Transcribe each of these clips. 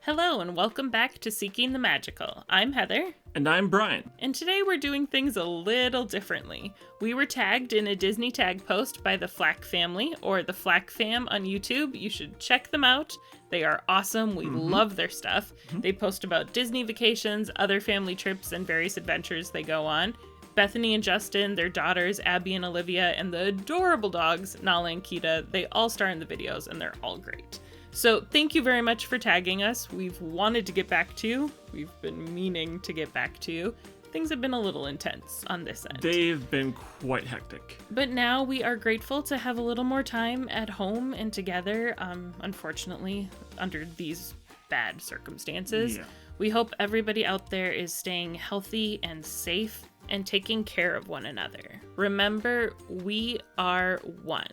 Hello and welcome back to Seeking the Magical. I'm Heather. And I'm Brian. And today we're doing things a little differently. We were tagged in a Disney tag post by the Flack family, or the Flack fam on YouTube. You should check them out. They are awesome. We love their stuff. They post about Disney vacations, other family trips, and various adventures they go on. Bethany and Justin, their daughters, Abby and Olivia, and the adorable dogs, Nala and Kita, they all star in the videos and they're all great. So thank you very much for tagging us. We've wanted to get back to you. We've been meaning to get back to you. Things have been a little intense on this end. They've been quite hectic. But now we are grateful to have a little more time at home and together, unfortunately, under these bad circumstances. Yeah. We hope everybody out there is staying healthy and safe and taking care of one another. Remember, we are one.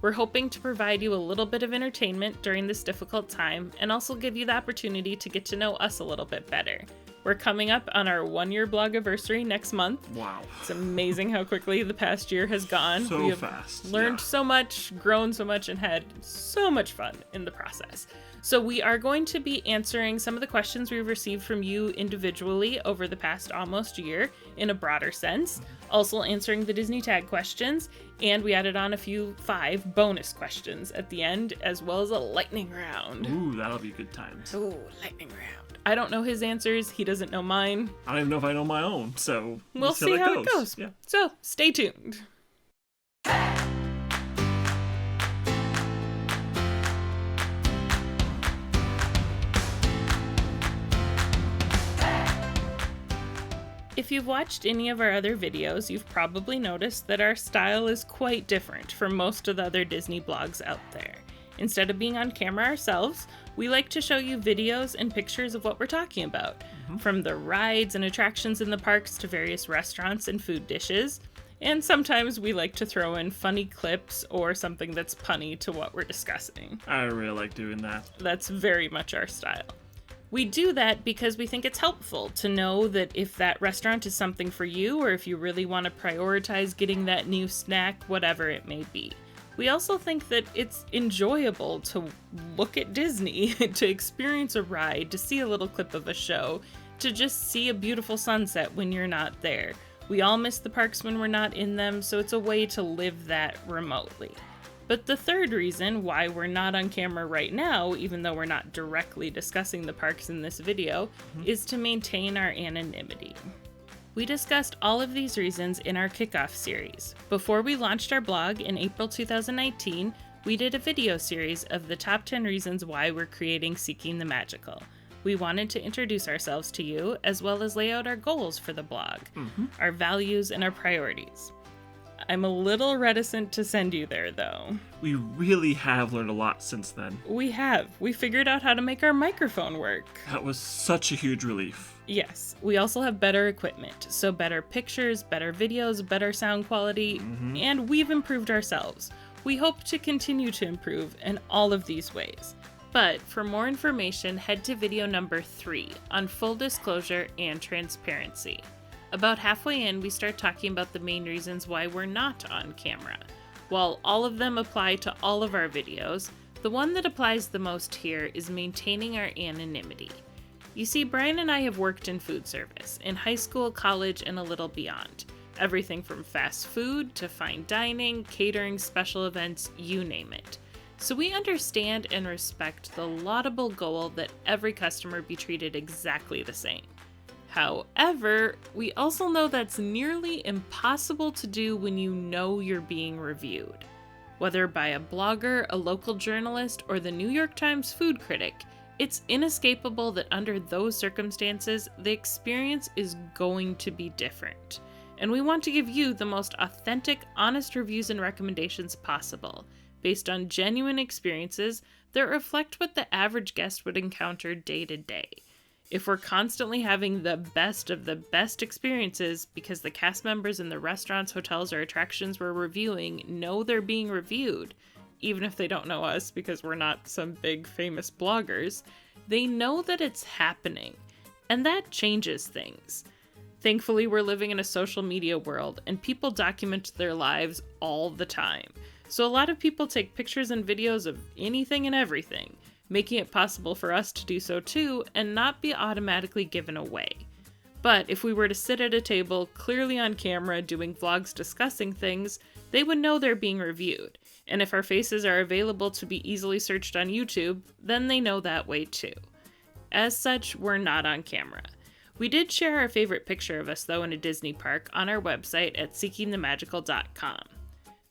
We're hoping to provide you a little bit of entertainment during this difficult time and also give you the opportunity to get to know us a little bit better. We're coming up on our 1-year blogiversary next month. Wow. It's amazing how quickly the past year has gone. So we have fast. learned so much, grown so much, and had so much fun in the process. So we are going to be answering some of the questions we've received from you individually over the past almost year in a broader sense. Also answering the Disney tag questions, and we added on 5 bonus questions at the end, as well as a lightning round. Ooh, that'll be good times. Ooh, lightning round. I don't know his answers. He doesn't know mine. I don't even know if I know my own, so We'll see how it goes. Yeah. So stay tuned. If you've watched any of our other videos, you've probably noticed that our style is quite different from most of the other Disney blogs out there. Instead of being on camera ourselves, we like to show you videos and pictures of what we're talking about, from the rides and attractions in the parks to various restaurants and food dishes. And sometimes we like to throw in funny clips or something that's punny to what we're discussing. I really like doing that. That's very much our style. We do that because we think it's helpful to know that if that restaurant is something for you, or if you really want to prioritize getting that new snack, whatever it may be. We also think that it's enjoyable to look at Disney, to experience a ride, to see a little clip of a show, to just see a beautiful sunset when you're not there. We all miss the parks when we're not in them, so it's a way to live that remotely. But the third reason why we're not on camera right now, even though we're not directly discussing the parks in this video, is to maintain our anonymity. We discussed all of these reasons in our kickoff series. Before we launched our blog in April 2019, we did a video series of the top 10 reasons why we're creating Seeking the Magical. We wanted to introduce ourselves to you, as well as lay out our goals for the blog, our values, and our priorities. I'm a little reticent to send you there, though. We really have learned a lot since then. We have. We figured out how to make our microphone work. That was such a huge relief. Yes. We also have better equipment, so better pictures, better videos, better sound quality, and we've improved ourselves. We hope to continue to improve in all of these ways. But for more information, head to video number 3 on full disclosure and transparency. About halfway in, we start talking about the main reasons why we're not on camera. While all of them apply to all of our videos, the one that applies the most here is maintaining our anonymity. You see, Brian and I have worked in food service, in high school, college, and a little beyond. Everything from fast food to fine dining, catering, special events, you name it. So we understand and respect the laudable goal that every customer be treated exactly the same. However, we also know that's nearly impossible to do when you know you're being reviewed. Whether by a blogger, a local journalist, or the New York Times food critic, it's inescapable that under those circumstances, the experience is going to be different. And we want to give you the most authentic, honest reviews and recommendations possible, based on genuine experiences that reflect what the average guest would encounter day to day. If we're constantly having the best of the best experiences because the cast members in the restaurants, hotels, or attractions we're reviewing know they're being reviewed, even if they don't know us because we're not some big famous bloggers, they know that it's happening, and that changes things. Thankfully, we're living in a social media world, and people document their lives all the time. So a lot of people take pictures and videos of anything and everything. making it possible for us to do so too and not be automatically given away. But if we were to sit at a table clearly on camera doing vlogs discussing things, they would know they're being reviewed. And if our faces are available to be easily searched on YouTube, then they know that way too. As such, we're not on camera. We did share our favorite picture of us though in a Disney park on our website at seekingthemagical.com.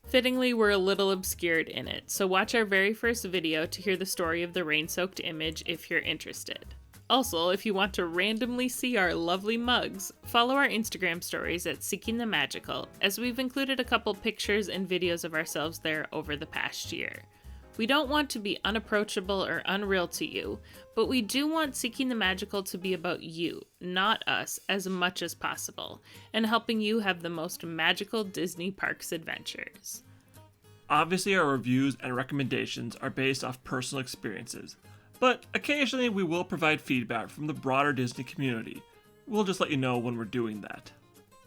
Fittingly, we're a little obscured in it, so watch our very first video to hear the story of the rain-soaked image if you're interested. Also, if you want to randomly see our lovely mugs, follow our Instagram stories at Seeking the Magical, as we've included a couple pictures and videos of ourselves there over the past year. We don't want to be unapproachable or unreal to you, but we do want Seeking the Magical to be about you, not us, as much as possible, and helping you have the most magical Disney parks adventures. Obviously, our reviews and recommendations are based off personal experiences, but occasionally we will provide feedback from the broader Disney community. We'll just let you know when we're doing that.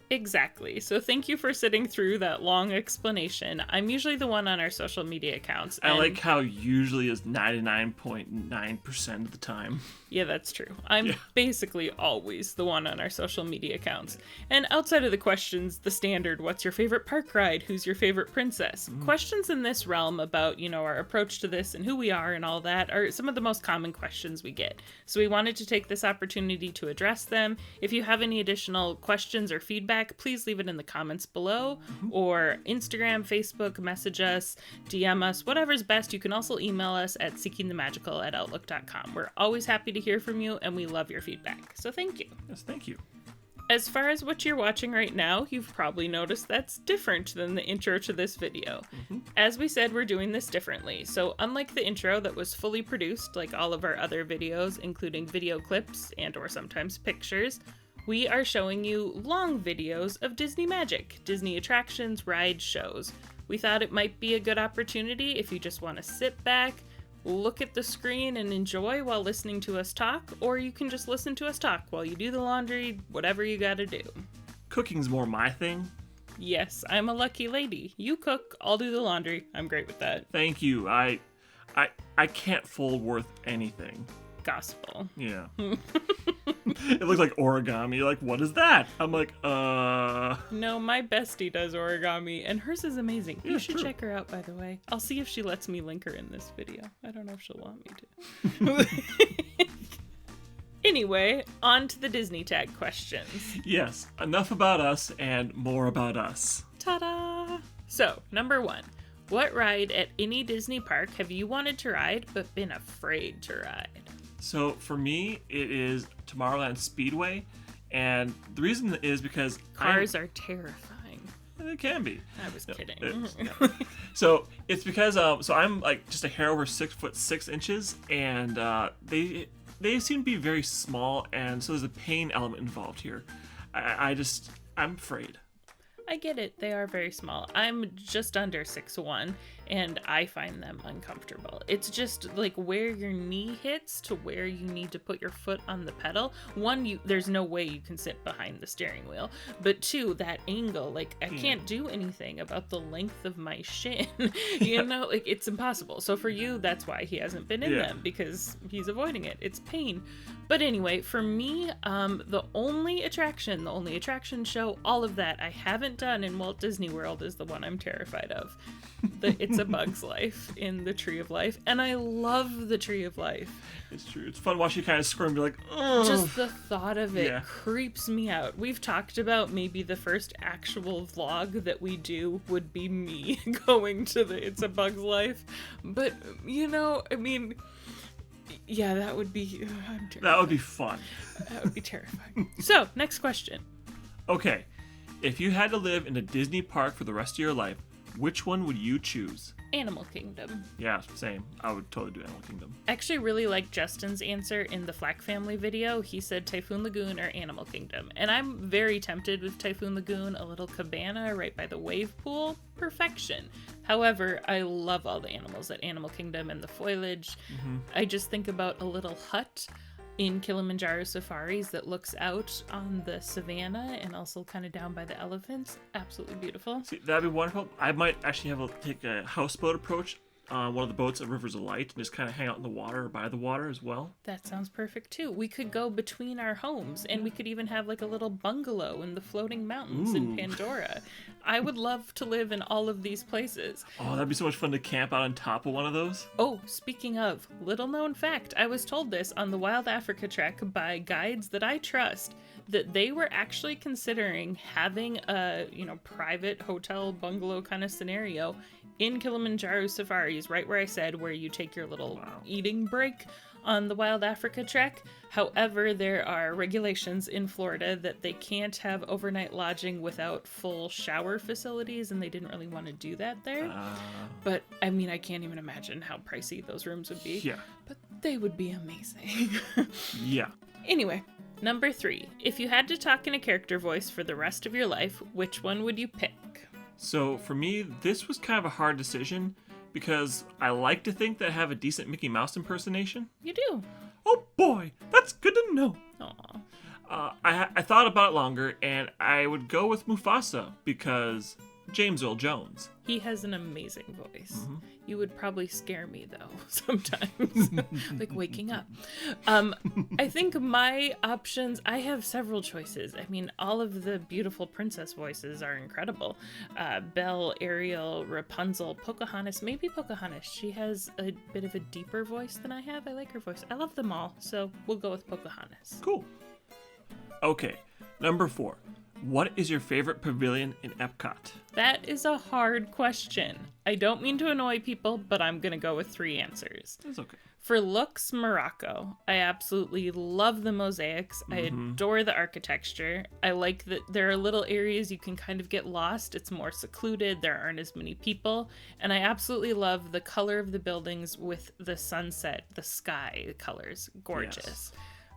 Exactly. So thank you for sitting through that long explanation. I'm usually the one on our social media accounts. I like how usually is 99.9% of the time. Yeah, that's true. I'm basically always the one on our social media accounts. And outside of the questions, the standard, what's your favorite park ride? Who's your favorite princess? Questions in this realm about, our approach to this and who we are and all that are some of the most common questions we get. So we wanted to take this opportunity to address them. If you have any additional questions or feedback, please leave it in the comments below or Instagram, Facebook, message us, DM us, whatever's best. You can also email us at seekingthemagical@outlook.com. We're always happy to hear from you and we love your feedback. So thank you. Yes, thank you. As far as what you're watching right now, you've probably noticed that's different than the intro to this video. As we said, we're doing this differently. So unlike the intro that was fully produced like all of our other videos, including video clips and or sometimes pictures, we are showing you long videos of Disney magic, Disney attractions, rides, shows. We thought it might be a good opportunity if you just want to sit back, look at the screen and enjoy while listening to us talk, or you can just listen to us talk while you do the laundry, whatever you gotta do. Cooking's more my thing. Yes, I'm a lucky lady. You cook, I'll do the laundry. I'm great with that. Thank you. I can't fold worth anything. Gospel. Yeah. It looks like origami. You're like, what is that? I'm like, No, my bestie does origami, and hers is amazing. Yeah, You should true. check her out, by the way. I'll see if she lets me link her in this video. I don't know if she'll want me to. Anyway, on to the Disney tag questions. Yes, enough about us and more about us. Ta-da! So, number 1. What ride at any Disney park have you wanted to ride but been afraid to ride? So for me, it is Tomorrowland Speedway, and the reason is because Cars are terrifying. It can be. I was kidding. So it's because so I'm like just a hair over 6'6", and they seem to be very small, and so there's a pain element involved here. I'm afraid. I get it. They are very small. I'm just under 6'1", and I find them uncomfortable. It's just like where your knee hits to where you need to put your foot on the pedal. One, there's no way you can sit behind the steering wheel. But 2, that angle, like I can't do anything about the length of my shin. Like it's impossible. So for you, that's why he hasn't been in them, because he's avoiding it. It's pain. But anyway, for me, the only attraction show, all of that I haven't done in Walt Disney World is the one I'm terrified of. It's a Bug's Life in the Tree of Life, and I love the Tree of Life. It's true. It's fun watching you kind of squirm and be like, oh. Just the thought of it creeps me out. We've talked about maybe the first actual vlog that we do would be me going to the It's a Bug's Life. But, yeah, that would be... I'm terrified. That would be fun. That would be terrifying. So, next question. Okay, if you had to live in a Disney park for the rest of your life, which one would you choose? Animal Kingdom. Yeah, same. I would totally do Animal Kingdom. I actually really like Justin's answer in the Flack Family video. He said Typhoon Lagoon or Animal Kingdom. And I'm very tempted with Typhoon Lagoon, a little cabana right by the wave pool. Perfection. However, I love all the animals at Animal Kingdom and the foliage. I just think about a little hut in Kilimanjaro Safaris that looks out on the savannah and also kind of down by the elephants. Absolutely beautiful. See, that'd be wonderful. I might actually take a houseboat approach. on one of the boats at Rivers of Light and just kind of hang out in the water or by the water as well. That sounds perfect too. We could go between our homes, and we could even have like a little bungalow in the floating mountains in Pandora. I would love to live in all of these places. Oh, that'd be so much fun to camp out on top of one of those. Oh, speaking of, little known fact, I was told this on the Wild Africa trek by guides that I trust, that they were actually considering having a, private hotel bungalow kind of scenario in Kilimanjaro safaris, right where I said where you take your little eating break on the Wild Africa trek. However, there are regulations in Florida that they can't have overnight lodging without full shower facilities, and they didn't really want to do that there. But, I mean, I can't even imagine how pricey those rooms would be. Yeah. But they would be amazing. Yeah. Anyway, number 3. If you had to talk in a character voice for the rest of your life, which one would you pick? So, for me, this was kind of a hard decision because I like to think that I have a decent Mickey Mouse impersonation. You do. Oh boy, that's good to know. Aw. I thought about it longer, and I would go with Mufasa because James Earl Jones. He has an amazing voice. You would probably scare me, though, sometimes. Like waking up. I think my options, I have several choices. I mean, all of the beautiful princess voices are incredible. Belle, Ariel, Rapunzel, Pocahontas. Maybe Pocahontas. She has a bit of a deeper voice than I have. I like her voice. I love them all, so we'll go with Pocahontas. Cool. Okay, number 4. What is your favorite pavilion in Epcot? That is a hard question. I don't mean to annoy people, but I'm going to go with 3 answers. That's okay. For looks, Morocco. I absolutely love the mosaics. I adore the architecture. I like that there are little areas you can kind of get lost. It's more secluded. There aren't as many people. And I absolutely love the color of the buildings with the sunset, the sky colors. Gorgeous. Yes.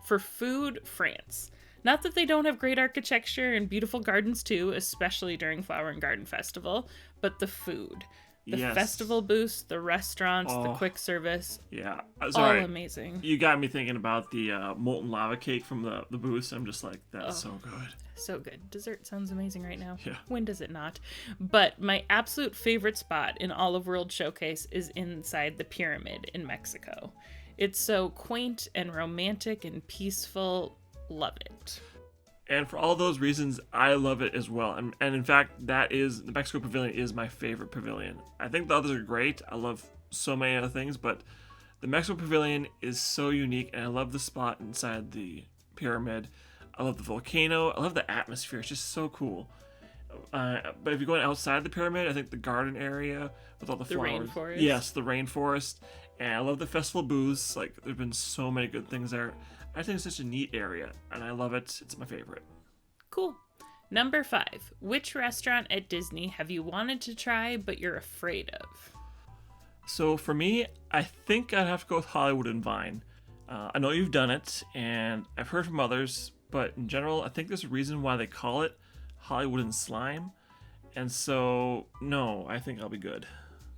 For food, France. Not that they don't have great architecture and beautiful gardens too, especially during Flower and Garden Festival, but the food. The festival booths, the restaurants, the quick service. Yeah. All amazing. You got me thinking about the molten lava cake from the booths. I'm just like, that's so good. So good. Dessert sounds amazing right now. Yeah. When does it not? But my absolute favorite spot in all of World Showcase is inside the pyramid in Mexico. It's so quaint and romantic and peaceful. Love it. And for all those reasons, I love it as well. And in fact, the Mexico Pavilion is my favorite pavilion. I think the others are great. I love so many other things, but the Mexico Pavilion is so unique, and I love the spot inside the pyramid. I love the volcano. I love the atmosphere. It's just so cool. But if you're going outside the pyramid, I think the garden area with all the flowers. Rainforest. Yes, the rainforest. And I love the festival booths. Like, there've been so many good things there. I think it's such a neat area, and I love it. It's my favorite. Cool. Number 5. Which restaurant at Disney have you wanted to try, but you're afraid of? So for me, I think I'd have to go with Hollywood and Vine. I know you've done it, and I've heard from others, but in general, I think there's a reason why they call it Hollywood and Slime. And so, no, I think I'll be good.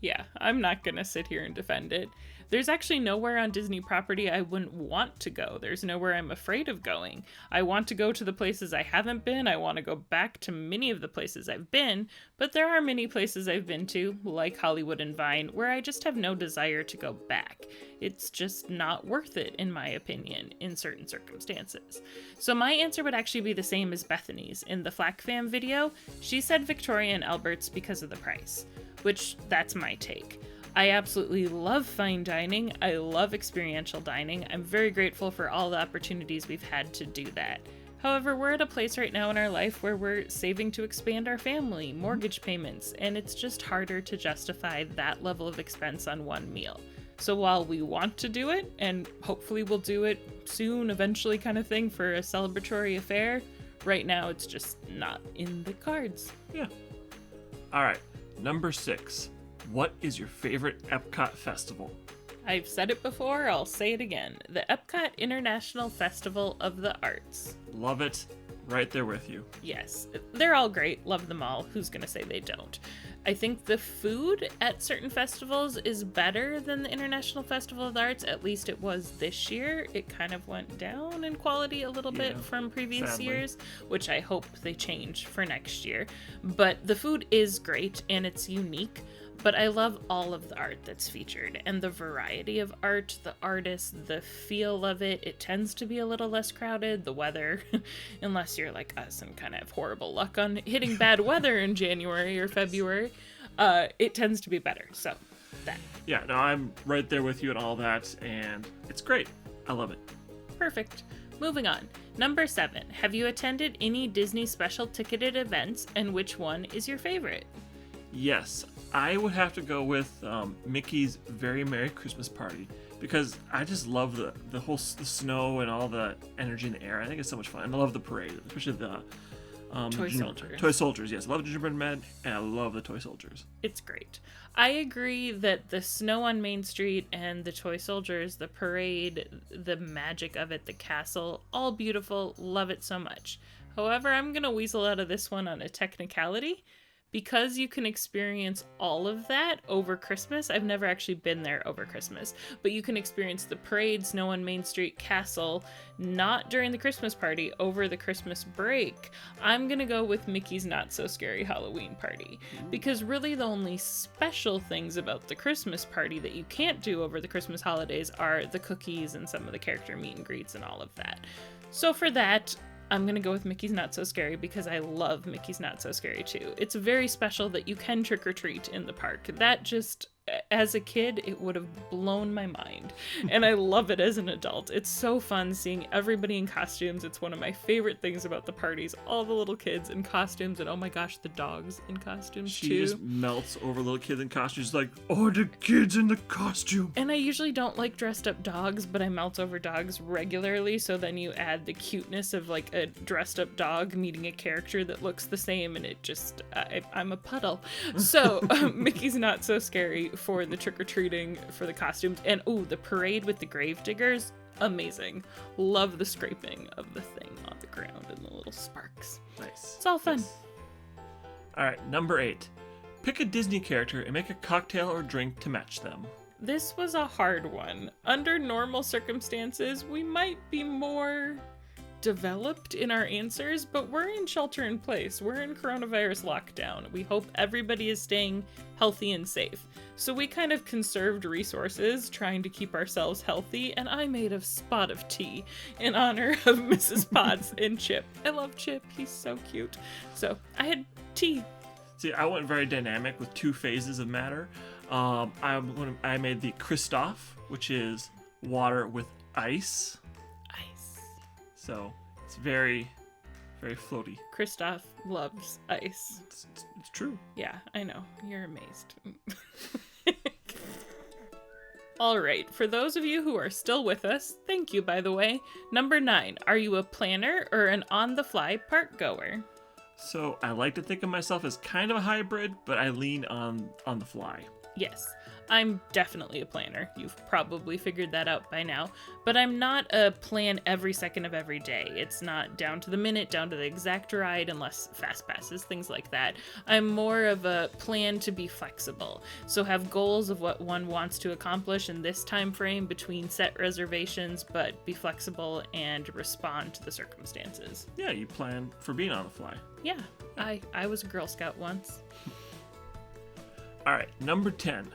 Yeah, I'm not going to sit here and defend it. There's actually nowhere on Disney property I wouldn't want to go. There's nowhere I'm afraid of going. I want to go to the places I haven't been. I want to go back to many of the places I've been, but there are many places I've been to, like Hollywood and Vine, where I just have no desire to go back. It's just not worth it, in my opinion, in certain circumstances. So my answer would actually be the same as Bethany's. In the Flack Fam video, she said Victoria and Albert's because of the price, which that's my take. I absolutely love fine dining. I love experiential dining. I'm very grateful for all the opportunities we've had to do that. However, we're at a place right now in our life where we're saving to expand our family, mortgage payments, and it's just harder to justify that level of expense on one meal. So while we want to do it, and hopefully we'll do it soon, eventually kind of thing for a celebratory affair, right now it's just not in the cards. Yeah. All right, number 6. What is your favorite Epcot festival? I've said it before, I'll say it again. The Epcot International Festival of the Arts. Love it. Right there with you. Yes, they're all great. Love them all. Who's going to say they don't? I think the food at certain festivals is better than the International Festival of the Arts. At least it was this year. It kind of went down in quality a little bit from previous years, which I hope they change for next year. But the food is great and it's unique. But I love all of the art that's featured and the variety of art, the artists, the feel of it. It tends to be a little less crowded. The weather, unless you're like us and kind of have horrible luck on hitting bad weather in January or February, it tends to be better. So that. Yeah, no, I'm right there with you and all that, and it's great. I love it. Perfect. Moving on. Number 7. Have you attended any Disney special ticketed events, and which one is your favorite? Yes, I would have to go with Mickey's Very Merry Christmas Party, because I just love the whole the snow and all the energy in the air. I think it's so much fun. And I love the parade, especially the Toy soldiers. Toy soldiers, yes. I love Gingerbread Men, and I love the toy soldiers. It's great. I agree that the snow on Main Street and the toy soldiers, the parade, the magic of it, the castle, all beautiful. Love it so much. However, I'm going to weasel out of this one on a technicality. Because you can experience all of that over Christmas. I've never actually been there over Christmas, but you can experience the parade, snow on Main Street, castle, not during the Christmas party, over the Christmas break. I'm gonna go with Mickey's Not So Scary Halloween Party, because really the only special things about the Christmas party that you can't do over the Christmas holidays are the cookies and some of the character meet and greets and all of that. So for that, I'm going to go with Mickey's Not So Scary because I love Mickey's Not So Scary too. It's very special that you can trick or treat in the park. That just, as a kid, it would have blown my mind. And I love it as an adult. It's so fun seeing everybody in costumes. It's one of my favorite things about the parties. All the little kids in costumes, and oh my gosh, the dogs in costumes too. She just melts over little kids in costumes like, oh, the kids in the costume. And I usually don't like dressed up dogs, but I melt over dogs regularly, so then you add the cuteness of like a dressed up dog meeting a character that looks the same, and it just, I'm a puddle. So Mickey's Not So Scary for the trick-or-treating, for the costumes, and the parade with the grave diggers, amazing. Love the scraping of the thing on the ground and the little sparks. Nice. It's all fun. Yes. All right, number 8. Pick a Disney character and make a cocktail or drink to match them. This was a hard one. Under normal circumstances, we might be more developed in our answers, but we're in shelter in place. We're in coronavirus lockdown. We hope everybody is staying healthy and safe. So we kind of conserved resources trying to keep ourselves healthy, and I made a spot of tea in honor of Mrs. Potts and Chip. I love Chip. He's so cute. So I had tea. See, I went very dynamic with 2 phases of matter. I made the Kristoff, which is water with ice. So it's very, very floaty. Kristoff loves ice. It's true. Yeah, I know. You're amazed. All right, for those of you who are still with us, thank you, by the way. Number 9, are you a planner or an on-the-fly park goer? So I like to think of myself as kind of a hybrid, but I lean on the fly. Yes, I'm definitely a planner. You've probably figured that out by now. But I'm not a plan every second of every day. It's not down to the minute, down to the exact ride, unless fast passes, things like that. I'm more of a plan to be flexible. So have goals of what one wants to accomplish in this time frame between set reservations, but be flexible and respond to the circumstances. Yeah, you plan for being on the fly. Yeah, I was a Girl Scout once. All right, number 10.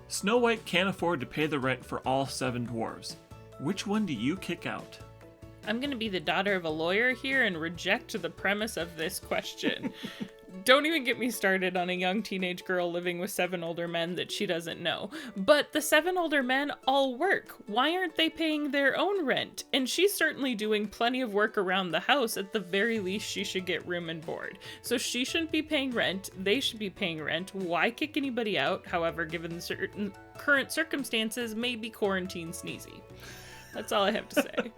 Snow White can't afford to pay the rent for all 7 dwarves. Which one do you kick out? I'm going to be the daughter of a lawyer here and reject the premise of this question. Don't even get me started on a young teenage girl living with 7 older men that she doesn't know. But the 7 older men all work. Why aren't they paying their own rent? And she's certainly doing plenty of work around the house. At the very least, she should get room and board. So she shouldn't be paying rent. They should be paying rent. Why kick anybody out? However, given certain current circumstances, maybe quarantine sneezy. That's all I have to say.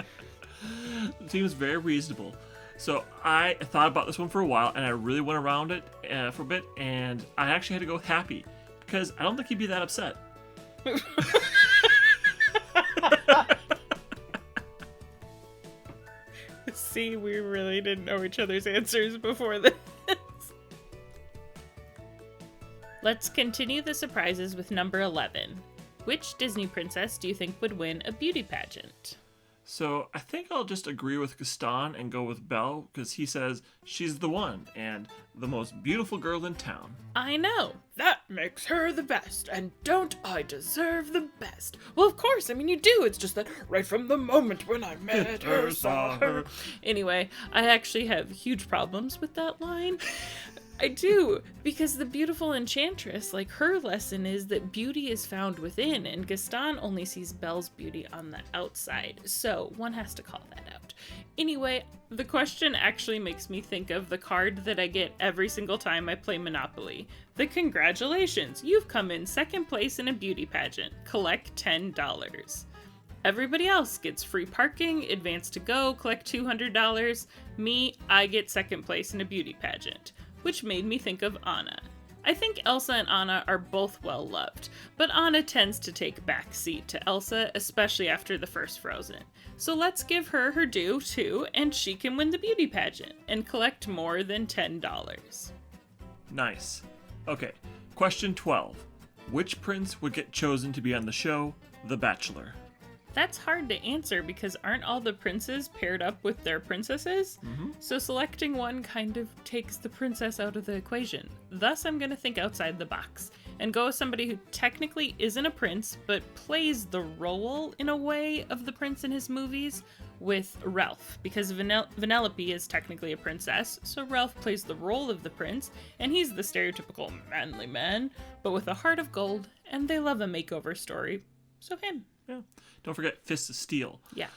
It seems very reasonable. So I thought about this one for a while, and I really went around it for a bit, and I actually had to go with Happy, because I don't think he'd be that upset. See, we really didn't know each other's answers before this. Let's continue the surprises with number 11. Which Disney princess do you think would win a beauty pageant? So I think I'll just agree with Gaston and go with Belle, because he says she's the one and the most beautiful girl in town. I know. That makes her the best, and don't I deserve the best? Well, of course, I mean, you do. It's just that right from the moment when I met her, saw her. Anyway, I actually have huge problems with that line. I do, because the beautiful enchantress, like, her lesson is that beauty is found within, and Gaston only sees Belle's beauty on the outside, so one has to call that out. Anyway, the question actually makes me think of the card that I get every single time I play Monopoly. The congratulations, you've come in second place in a beauty pageant. Collect $10. Everybody else gets free parking, advance to go, collect $200. Me, I get second place in a beauty pageant. Which made me think of Anna. I think Elsa and Anna are both well loved, but Anna tends to take back seat to Elsa, especially after the first Frozen. So let's give her her due too, and she can win the beauty pageant and collect more than $10. Nice. Okay, question 12. Which prince would get chosen to be on the show, The Bachelor? That's hard to answer because aren't all the princes paired up with their princesses? Mm-hmm. So selecting one kind of takes the princess out of the equation. Thus, I'm going to think outside the box and go with somebody who technically isn't a prince, but plays the role in a way of the prince in his movies with Ralph, because Vanellope is technically a princess, so Ralph plays the role of the prince, and he's the stereotypical manly man, but with a heart of gold, and they love a makeover story. So him. Yeah. Don't forget Fists of Steel. Yeah.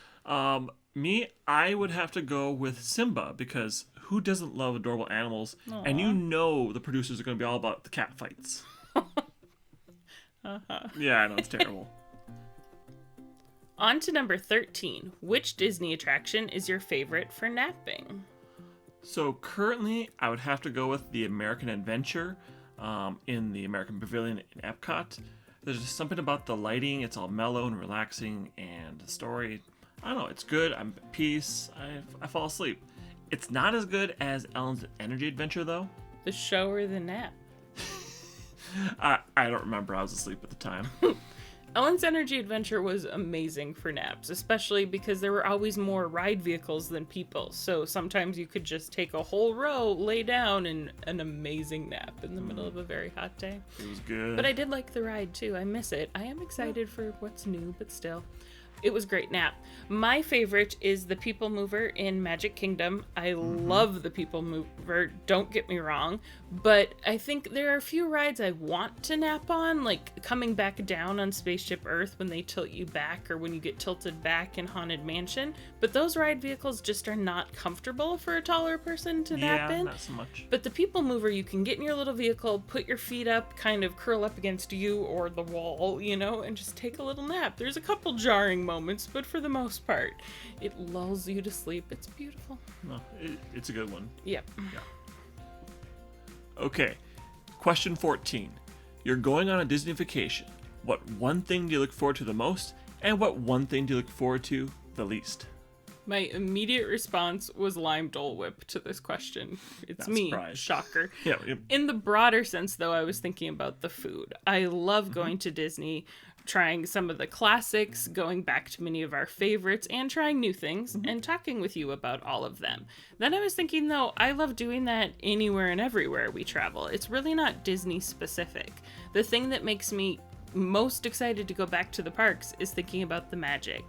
Me, I would have to go with Simba, because who doesn't love adorable animals? Aww. And you know the producers are going to be all about the cat fights. Yeah, I know, it's terrible. On to number 13. Which Disney attraction is your favorite for napping? So currently, I would have to go with the American Adventure in the American Pavilion in Epcot. There's just something about the lighting. It's all mellow and relaxing, and the story, I don't know, it's good. I'm at peace. I fall asleep. It's not as good as Ellen's Energy Adventure, though. The show or the nap? I don't remember. I was asleep at the time. Ellen's Energy Adventure was amazing for naps, especially because there were always more ride vehicles than people. So sometimes you could just take a whole row, lay down, and an amazing nap in the middle of a very hot day. It was good. But I did like the ride too. I miss it. I am excited for what's new, but still. It was a great nap. My favorite is the People Mover in Magic Kingdom. I love the People Mover, don't get me wrong, but I think there are a few rides I want to nap on, like coming back down on Spaceship Earth when they tilt you back, or when you get tilted back in Haunted Mansion, but those ride vehicles just are not comfortable for a taller person to nap in. Yeah, not so much. But the People Mover, you can get in your little vehicle, put your feet up, kind of curl up against you or the wall, you know, and just take a little nap. There's a couple jarring moments, but for the most part, it lulls you to sleep. It's beautiful. No, it's a good one. Yep. Yeah. Okay, question 14. You're going on a Disney vacation. What one thing do you look forward to the most, and what one thing do you look forward to the least? My immediate response was lime Dole Whip to this question. It's Not me. surprised. Shocker. Yeah. In the broader sense, though, I was thinking about the food. I love going to Disney, trying some of the classics, going back to many of our favorites, and trying new things, and talking with you about all of them. Then I was thinking, though, I love doing that anywhere and everywhere we travel. It's really not Disney specific. The thing that makes me most excited to go back to the parks is thinking about the magic.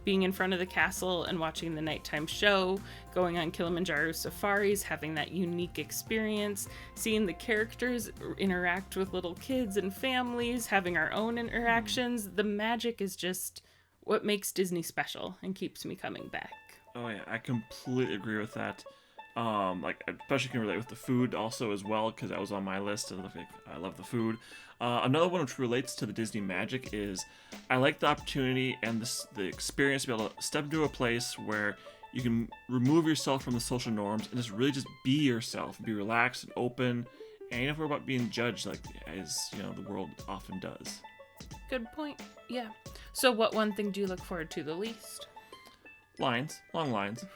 Being in front of the castle and watching the nighttime show, going on Kilimanjaro safaris, having that unique experience, seeing the characters interact with little kids and families, having our own interactions. The magic is just what makes Disney special and keeps me coming back. Oh yeah, I completely agree with that. Like, I especially can relate with the food also as well, because that was on my list. I love the food. Another one which relates to the Disney magic is I like the opportunity and the experience to be able to step into a place where you can remove yourself from the social norms and just really just be yourself, be relaxed and open, and you don't worry about being judged like as the world often does. Good point. Yeah. So what one thing do you look forward to the least? Long lines.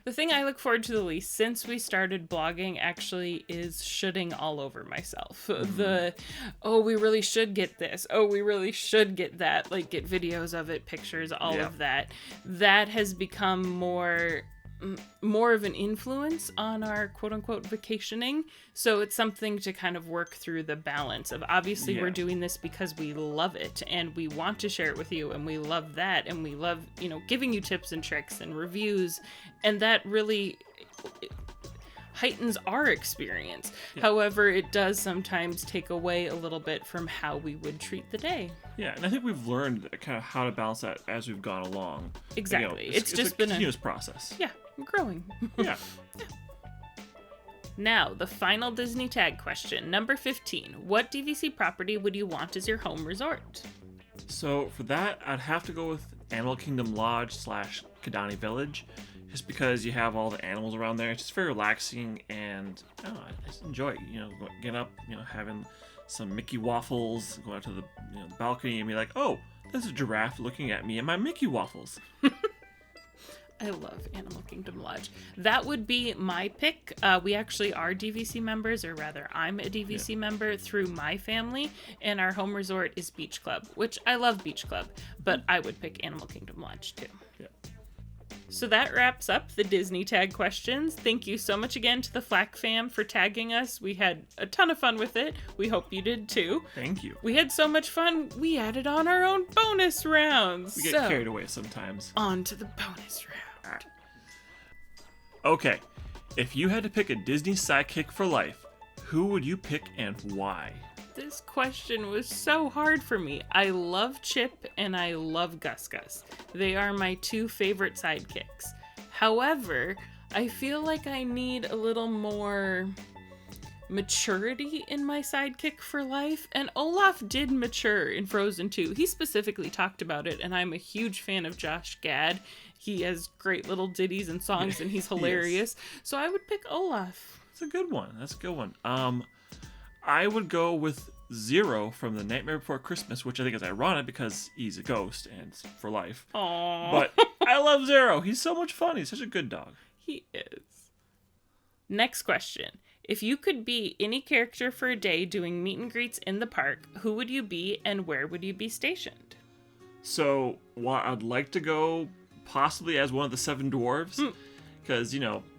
The thing I look forward to the least since we started blogging actually is shoulding all over myself. We really should get this. Oh, we really should get that. Like, get videos of it, pictures, all of that. That has become more more of an influence on our quote-unquote vacationing. So it's something to kind of work through the balance of, obviously we're doing this because we love it and we want to share it with you, and we love that, and we love, giving you tips and tricks and reviews, and that really heightens our experience. However, it does sometimes take away a little bit from how we would treat the day. Yeah, and I think we've learned kind of how to balance that as we've gone along. Exactly. It's just been a continuous process. Yeah, growing. Yeah. Now, the final Disney tag question, number 15. What DVC property would you want as your home resort? So for that, I'd have to go with Animal Kingdom Lodge / Kidani Village, just because you have all the animals around there. It's just very relaxing, and I just enjoy it. Getting up, having some Mickey waffles, going out to the balcony and be like, oh, there's a giraffe looking at me and my Mickey waffles. I love Animal Kingdom Lodge. That would be my pick. We actually are DVC members, or rather, I'm a DVC member through my family, and our home resort is Beach Club, which I love Beach Club, but I would pick Animal Kingdom Lodge too. Yeah. So that wraps up the Disney tag questions. Thank you so much again to the FLAC fam for tagging us. We had a ton of fun with it. We hope you did too. Thank you. We had so much fun, we added on our own bonus rounds. We get carried away sometimes. On to the bonus round. Okay, if you had to pick a Disney sidekick for life, who would you pick and why? This question was so hard for me. I love Chip and I love Gus Gus. They are my two favorite sidekicks. However, I feel like I need a little more maturity in my sidekick for life, and Olaf did mature in Frozen 2. He specifically talked about it, and I'm a huge fan of Josh Gad. He has great little ditties and songs, and he's hilarious. So I would pick Olaf. That's a good one. I would go with Zero from The Nightmare Before Christmas, which I think is ironic because he's a ghost and it's for life. Aww. But I love Zero. He's so much fun. He's such a good dog. He is. Next question. If you could be any character for a day doing meet and greets in the park, who would you be and where would you be stationed? So, while I'd like to go possibly as one of the 7 dwarves, because, 6'6"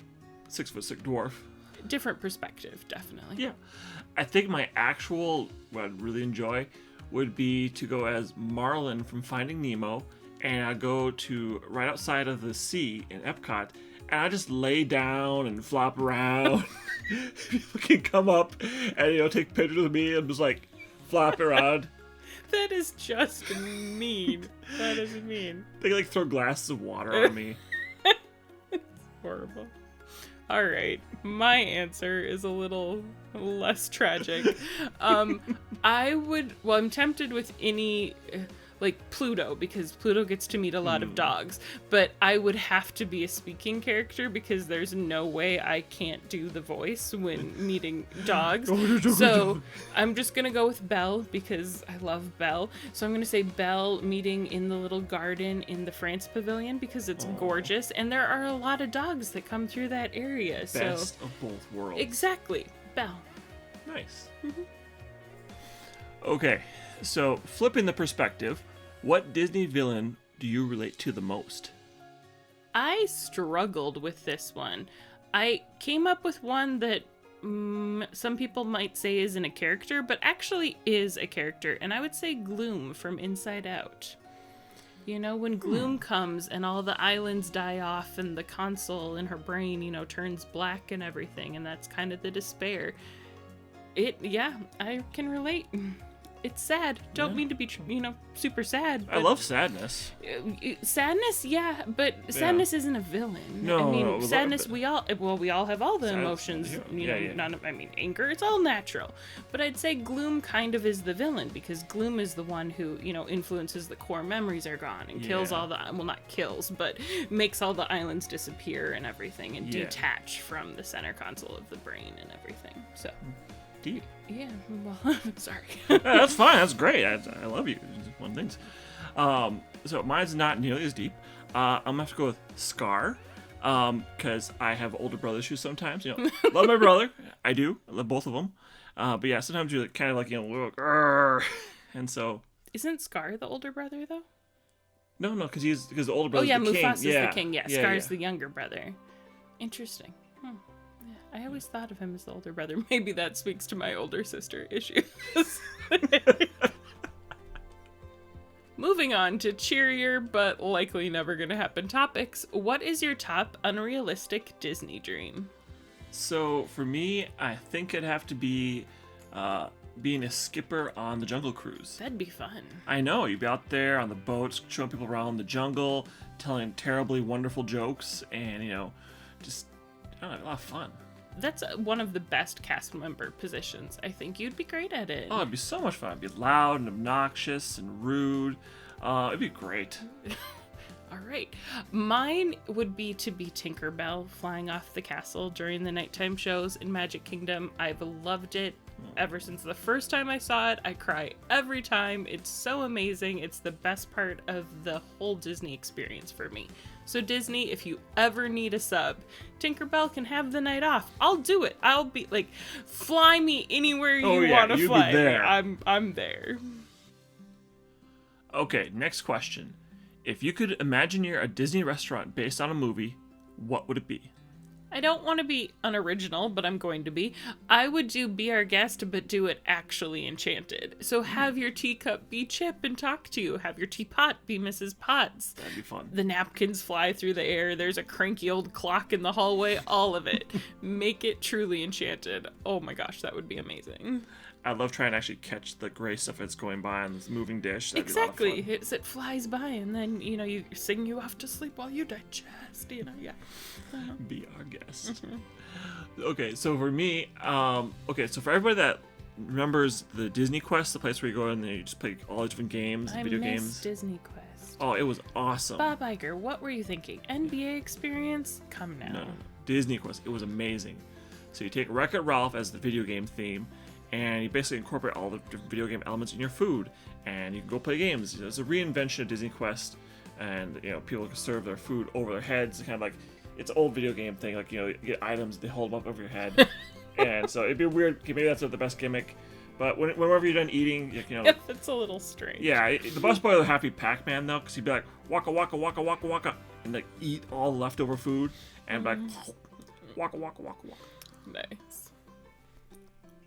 dwarf. Different perspective, definitely. Yeah. I think my actual, what I'd really enjoy, would be to go as Marlin from Finding Nemo, and I'd go to right outside of the sea in Epcot, and I just lay down and flop around. People can come up and, take pictures of me and just, flop around. That is just mean. That is mean. They can, throw glasses of water on me. It's horrible. All right. My answer is a little less tragic. I'm tempted with any... Pluto, because Pluto gets to meet a lot of dogs, but I would have to be a speaking character because there's no way I can't do the voice when meeting dogs. So I'm just gonna go with Belle because I love Belle. So I'm gonna say Belle meeting in the little garden in the France pavilion because it's gorgeous, and there are a lot of dogs that come through that area. Best of both worlds. Exactly. Belle. Nice. Okay, so flipping the perspective, what Disney villain do you relate to the most? I struggled with this one. I came up with one that some people might say isn't a character, but actually is a character, and I would say Gloom from Inside Out. When Gloom comes and all the islands die off and the console in her brain, turns black and everything, and that's kind of the despair. I can relate. It's sad. Don't mean to be, super sad. I love sadness. Sadness, yeah, but sadness isn't a villain. No, sadness, we all have all the emotions. Anger, it's all natural. But I'd say Gloom kind of is the villain because Gloom is the one who, influences the core memories are gone and kills all the, not kills, but makes all the islands disappear and everything and detach from the center console of the brain and everything. So. Deep. Yeah, well, sorry. That's fine. That's great. I love you. It's one of the things. So mine's not nearly as deep. I'm gonna have to go with Scar, because I have older brother issues sometimes. Love my brother. I do. I love both of them. But yeah, sometimes you're kind of like, and so. Isn't Scar the older brother though? No, because the older brother. Mufasa's the king. Yeah, Scar's the younger brother. Interesting. Yeah, I always thought of him as the older brother. Maybe that speaks to my older sister issues. Moving on to cheerier but likely never gonna happen topics. What is your top unrealistic Disney dream? So for me, I think it'd have to be being a skipper on the Jungle Cruise. That'd be fun. I know, you'd be out there on the boats, showing people around the jungle, telling terribly wonderful jokes, and, just, I don't know, a lot of fun. That's one of the best cast member positions. I think you'd be great at it. Oh, it'd be so much fun. It'd be loud and obnoxious and rude. It'd be great. All right. Mine would be to be Tinkerbell flying off the castle during the nighttime shows in Magic Kingdom. I've loved it ever since the first time I saw it. I cry every time. It's so amazing. It's the best part of the whole Disney experience for me. So Disney, if you ever need a sub, Tinkerbell can have the night off. I'll do it. I'll be like, fly me anywhere you want to fly. Be there. I'm there. Okay, next question. If you could imagine you're a Disney restaurant based on a movie, what would it be? I don't want to be unoriginal, but I'm going to be. I would do Be Our Guest, but do it actually enchanted. So have your teacup be Chip and talk to you. Have your teapot be Mrs. Potts. That'd be fun. The napkins fly through the air. There's a cranky old clock in the hallway. All of it. Make it truly enchanted. Oh my gosh, that would be amazing. I love trying to actually catch the gray stuff that's going by on this moving dish. That'd Exactly. Be a lot of fun. It flies by and then, you sing you off to sleep while you digest, yeah. Be our guest. Okay, so for me, so for everybody that remembers the Disney Quest, the place where you go and you just play all the different games, video games. Disney Quest. Oh, it was awesome. Bob Iger, what were you thinking? NBA experience? Come now. No. Disney Quest. It was amazing. So you take Wreck-It Ralph as the video game theme, and you basically incorporate all the different video game elements in your food, and you can go play games. It's a reinvention of Disney Quest, and people can serve their food over their heads, kind of like it's an old video game thing. Like you get items, they hold them up over your head, and so it'd be weird. Maybe that's not the best gimmick, but whenever you're done eating, it's a little strange. Yeah, the busboy would have to be Pac-Man though, because he'd be like waka waka waka waka waka, and like eat all the leftover food, and like waka waka waka waka. Nice.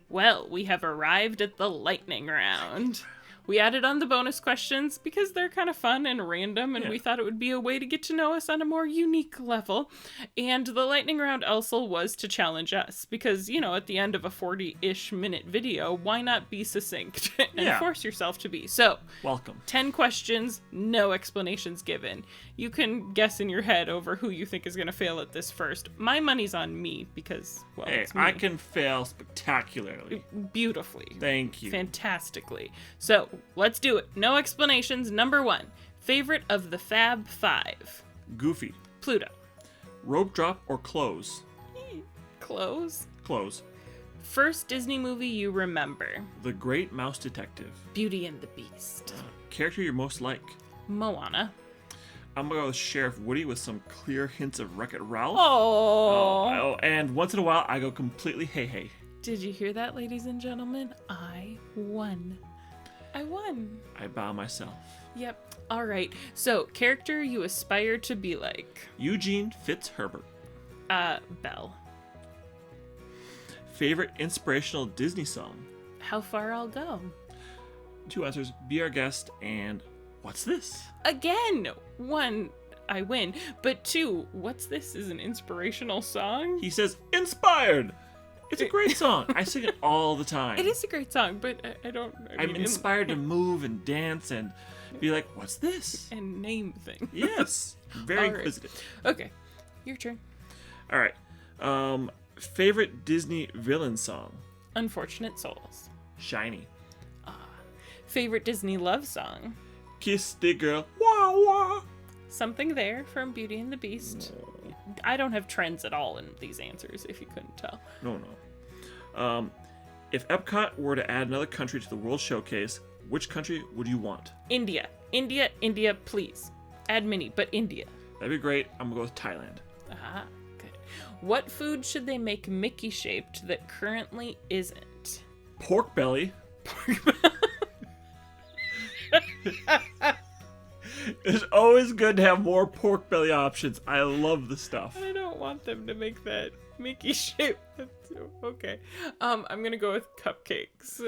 Well, we have arrived at the lightning round. We added on the bonus questions because they're kind of fun and random, and we thought it would be a way to get to know us on a more unique level. And the lightning round also was to challenge us because, at the end of a 40-ish minute video, why not be succinct and force yourself to be? So, welcome. 10 questions, no explanations given. You can guess in your head over who you think is going to fail at this first. My money's on me because, it's me. I can fail spectacularly. Beautifully. Thank you. Fantastically. So, let's do it. No explanations. Number 1. Favorite of the Fab Five? Goofy. Pluto. Rope drop or close? Close. Close. First Disney movie you remember? The Great Mouse Detective. Beauty and the Beast. Character you most like? Moana. I'm gonna go with Sheriff Woody with some clear hints of Wreck-It Ralph. Oh. And once in a while, I go completely hey. Did you hear that, ladies and gentlemen? I won. I bow myself. Yep. All right. So, character you aspire to be like? Eugene Fitzherbert. Belle. Favorite inspirational Disney song? How Far I'll Go. 2 answers: Be Our Guest and What's This? Again, 1, I win. But 2, What's This is an inspirational song? He says, inspired! It's a great song. I sing it all the time. It is a great song, but I'm inspired to move and dance and be like, what's this? And name things. Yes. Very inquisitive. Okay. Your turn. All right. Favorite Disney villain song? Unfortunate Souls. Shiny. Favorite Disney love song? Kiss the Girl. Wah wah. Something There from Beauty and the Beast. I don't have trends at all in these answers, if you couldn't tell. No. If Epcot were to add another country to the World Showcase, which country would you want? India, please. Add mini, but India. That'd be great. I'm gonna go with Thailand. Good. What food should they make Mickey shaped that currently isn't? Pork belly. It's always good to have more pork belly options. I love the stuff. I don't want them to make that Mickey shape. Okay. I'm gonna go with cupcakes.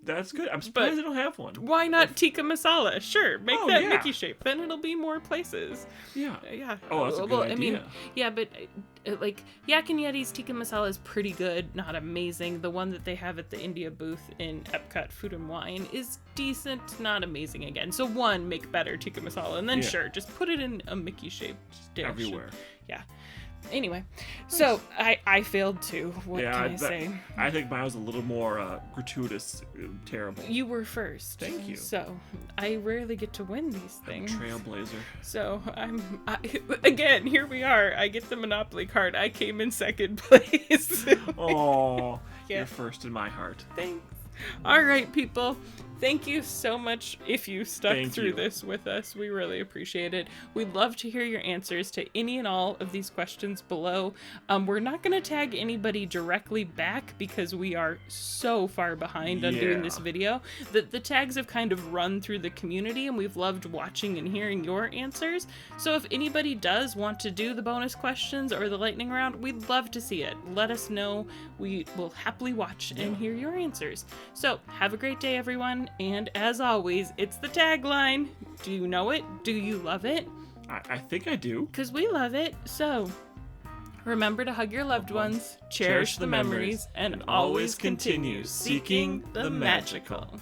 That's good. I'm surprised they don't have one. Why not tikka masala? Sure, make that yeah. Mickey shape. Then it'll be more places. Yeah. Yeah. Oh, that's a good idea. I mean, yeah, but like Yak and Yeti's tikka masala is pretty good, not amazing. The one that they have at the India booth in Epcot Food and Wine is decent, not amazing again. So one, make better tikka masala, and then sure, just put it in a Mickey shaped dish. Everywhere. Yeah. Anyway, so I failed too. What can I say? I think mine was a little more gratuitous, terrible. You were first. Thank you. So I rarely get to win these things. I'm a trailblazer. So again, here we are. I get the Monopoly card. I came in second place. Oh, Yeah. you're first in my heart. Thanks. All right, people. Thank you so much if you stuck through this with us. We really appreciate it. We'd love to hear your answers to any and all of these questions below. We're not going to tag anybody directly back because we are so far behind on doing this video. The tags have kind of run through the community, and we've loved watching and hearing your answers. So if anybody does want to do the bonus questions or the lightning round, we'd love to see it. Let us know. We will happily watch and hear your answers. So have a great day, everyone. And as always, it's the tagline. Do you know it? Do you love it? I think I do. Because we love it. So remember to hug your loved ones, cherish the memories, and always continue seeking the magical.